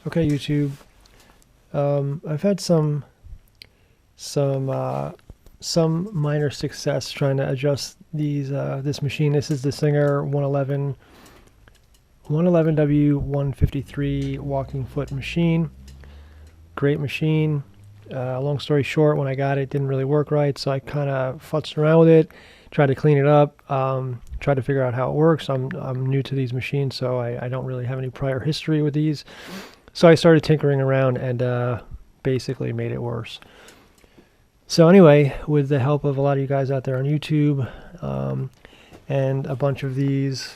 Okay, YouTube. I've had some uh, some minor success trying to adjust this machine. This is the Singer 111W153 walking foot machine. Great machine. Long story short, when I got it, it didn't really work right, so I kind of futzed around with it, tried to clean it up, tried to figure out how it works. I'm new to these machines, so I don't really have any prior history with these. So I started tinkering around and basically made it worse. So anyway, with the help of a lot of you guys out there on YouTube and a bunch of these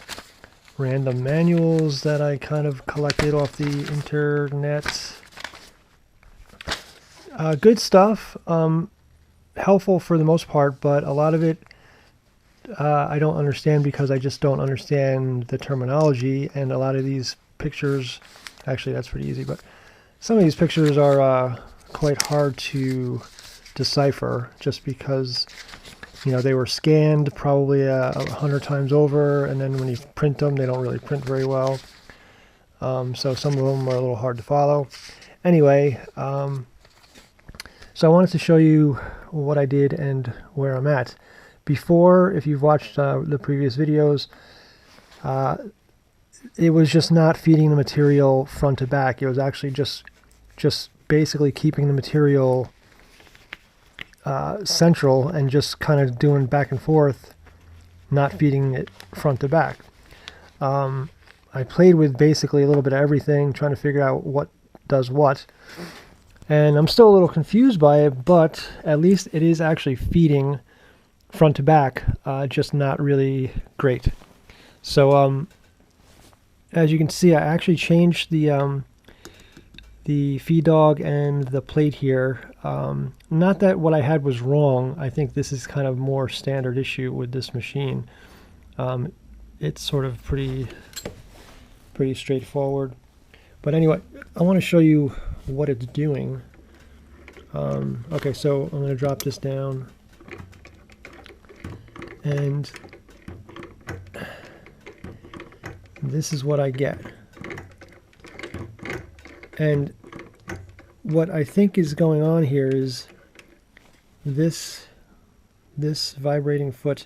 random manuals that I kind of collected off the internet, good stuff, helpful for the most part, but a lot of it I don't understand because I just don't understand the terminology, and a lot of these pictures, actually that's pretty easy, but some of these pictures are quite hard to decipher just because, you know, they were scanned probably 100 times over, and then when you print them, they don't really print very well. So some of them are a little hard to follow. Anyway, so I wanted to show you what I did and where I'm at. Before, if you've watched the previous videos, it was just not feeding the material front to back. It was actually just basically keeping the material central and just kind of doing back and forth, not feeding it front to back. I played with basically a little bit of everything, trying to figure out what does what. And I'm still a little confused by it, but at least it is actually feeding front to back, just not really great. So as you can see, I actually changed the feed dog and the plate here. Not that what I had was wrong. I think this is kind of more standard issue with this machine. It's sort of pretty straightforward. But anyway, I want to show you what it's doing. Okay, so I'm going to drop this down, and this is what I get. And what I think is going on here is this vibrating foot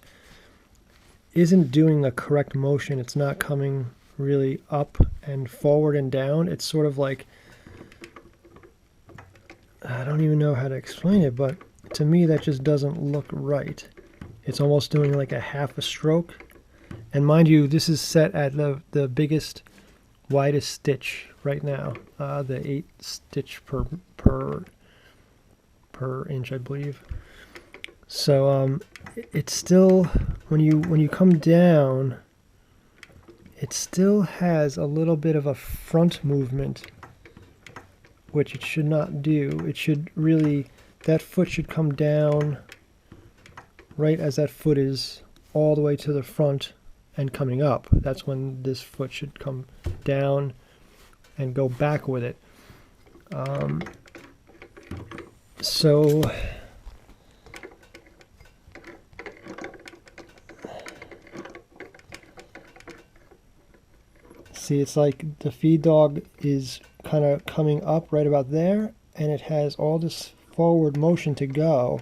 isn't doing the correct motion. It's not coming really up and forward and down. It's sort of like, I don't even know how to explain it, but to me that just doesn't look right. It's almost doing like a half a stroke. And mind you, this is set at the biggest, widest stitch right now, the 8 stitch per inch, I believe. So it's still, when you come down, it still has a little bit of a front movement, which it should not do. It should really, that foot should come down right as that foot is all the way to the front and coming up. That's when this foot should come down and go back with it. So see, it's like the feed dog is kind of coming up right about there, and it has all this forward motion to go.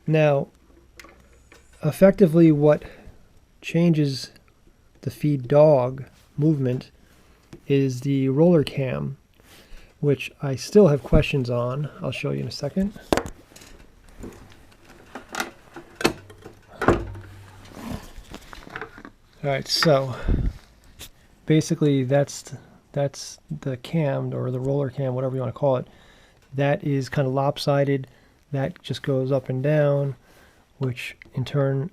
Now, effectively what changes the feed dog movement is the roller cam, which I still have questions on. I'll show you in a second. Alright, so basically that's the cam, or the roller cam, whatever you want to call it. That is kind of lopsided. That just goes up and down, which in turn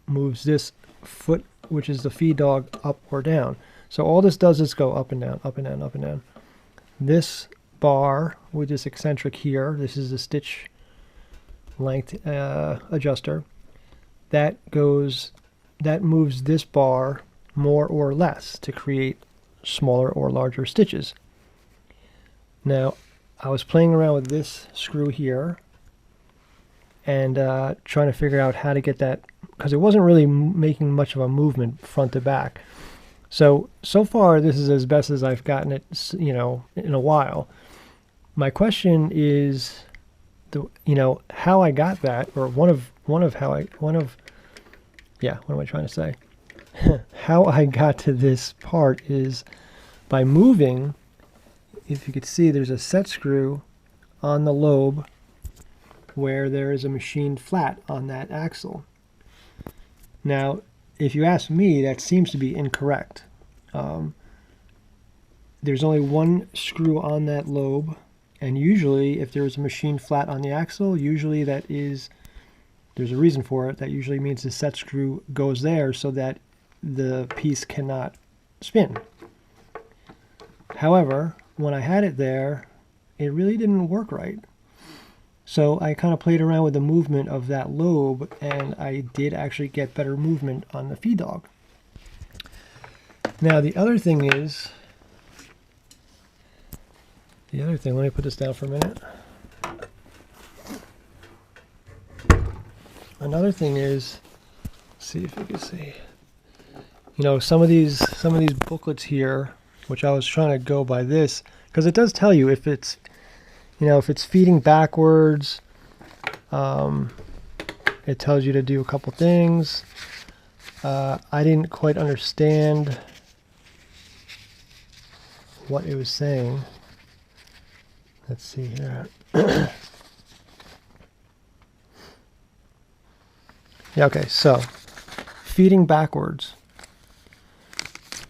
moves this foot, which is the feed dog, up or down. So all this does is go up and down, up and down, up and down. This bar with this eccentric here, this is the stitch length adjuster, that moves this bar more or less to create smaller or larger stitches. Now, I was playing around with this screw here and trying to figure out how to get that, because it wasn't really making much of a movement front to back. So far this is as best as I've gotten it, you know, in a while. My question is, how I got that, or one of yeah, what am I trying to say? How I got to this part is by moving. If you could see, there's a set screw on the lobe where there is a machined flat on that axle. Now, if you ask me, that seems to be incorrect. There's only one screw on that lobe, and usually if there's a machined flat on the axle, usually there's a reason for it. That usually means the set screw goes there so that the piece cannot spin. However, when I had it there, it really didn't work right. So I kind of played around with the movement of that lobe, and I did actually get better movement on the feed dog. Now the other thing, let me put this down for a minute. Another thing is, see if you can see, you know, some of these booklets here, which I was trying to go by this, because it does tell you if it's, you know, if it's feeding backwards, it tells you to do a couple things. I didn't quite understand what it was saying. Let's see here. Yeah, okay, so feeding backwards.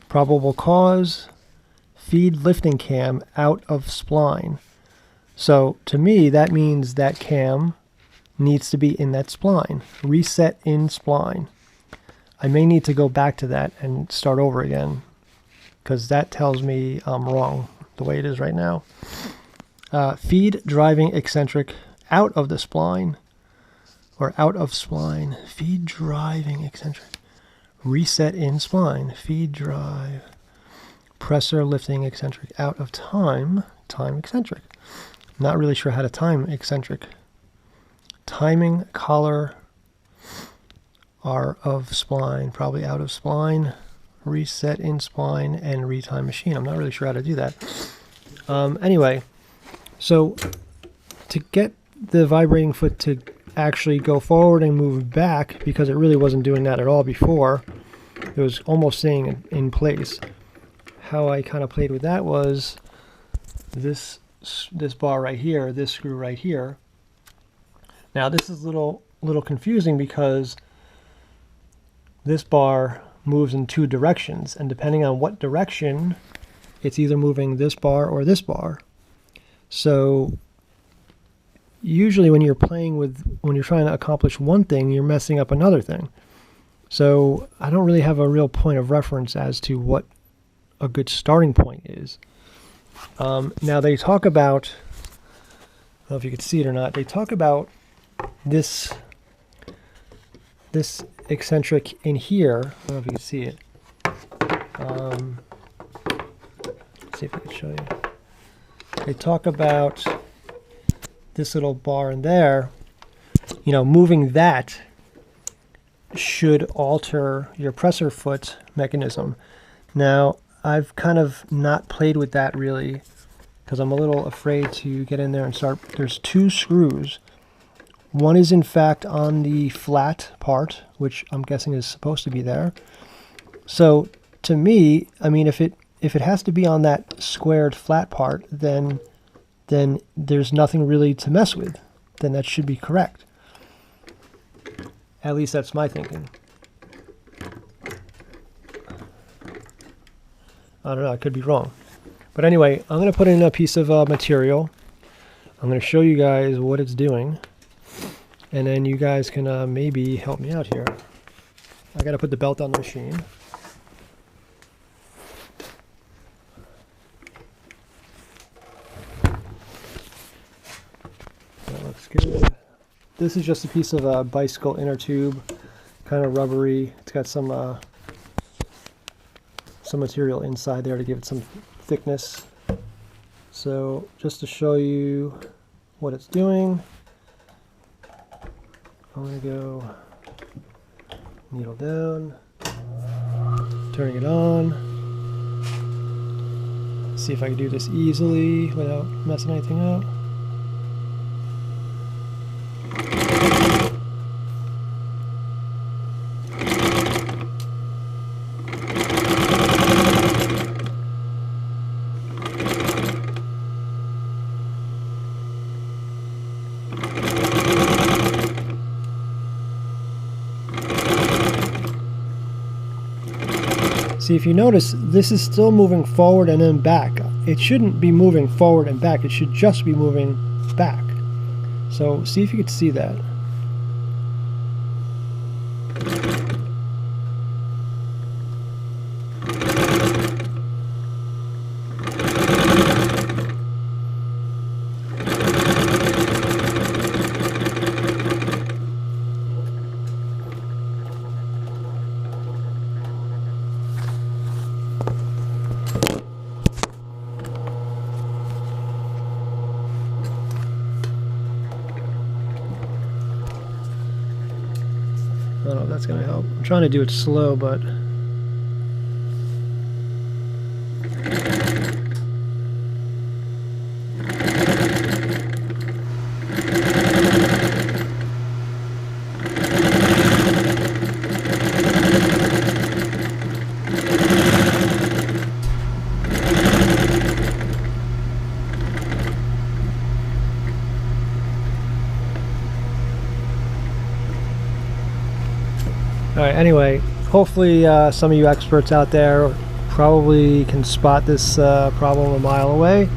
Probable cause, feed lifting cam out of spline. So to me, that means that cam needs to be in that spline. Reset in spline. I may need to go back to that and start over again, because that tells me I'm wrong the way it is right now. Feed driving eccentric out of the spline, or out of spline. Feed driving eccentric. Reset in spline. Feed drive. Presser lifting eccentric out of time. Time eccentric. Not really sure how to time eccentric. Timing collar are of spline. Probably out of spline. Reset in spline and retime machine. I'm not really sure how to do that. Anyway, so to get the vibrating foot to actually go forward and move back, because it really wasn't doing that at all before, it was almost staying in place. How I kind of played with that was this bar right here, this screw right here. Now this is a little confusing because this bar moves in two directions, and depending on what direction, it's either moving this bar or this bar. So usually when you're trying to accomplish one thing, you're messing up another thing. So I don't really have a real point of reference as to what a good starting point is. Now they talk about, I don't know if you could see it or not, they talk about this eccentric in here. I don't know if you can see it. Let's see if I can show you. They talk about this little bar in there. You know, moving that should alter your presser foot mechanism. Now, I've kind of not played with that really, because I'm a little afraid to get in there and start. There's two screws. One is in fact on the flat part, which I'm guessing is supposed to be there. So to me, I mean, if it has to be on that squared flat part, then there's nothing really to mess with. Then that should be correct. At least that's my thinking. I don't know, I could be wrong. But anyway, I'm going to put in a piece of material. I'm going to show you guys what it's doing. And then you guys can maybe help me out here. I got to put the belt on the machine. That looks good. This is just a piece of bicycle inner tube, kind of rubbery. It's got some material inside there to give it some thickness. So just to show you what it's doing, I'm going to go needle down, turning it on. Let's see if I can do this easily without messing anything up. See, if you notice, this is still moving forward and then back. It shouldn't be moving forward and back. It should just be moving back. So see if you could see that. I don't know if that's going to help. I'm trying to do it slow, but... Alright, anyway, hopefully some of you experts out there probably can spot this problem a mile away.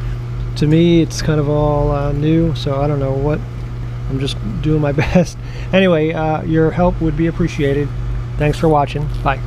To me, it's kind of all new, so I don't know what. I'm just doing my best. Anyway, your help would be appreciated. Thanks for watching. Bye.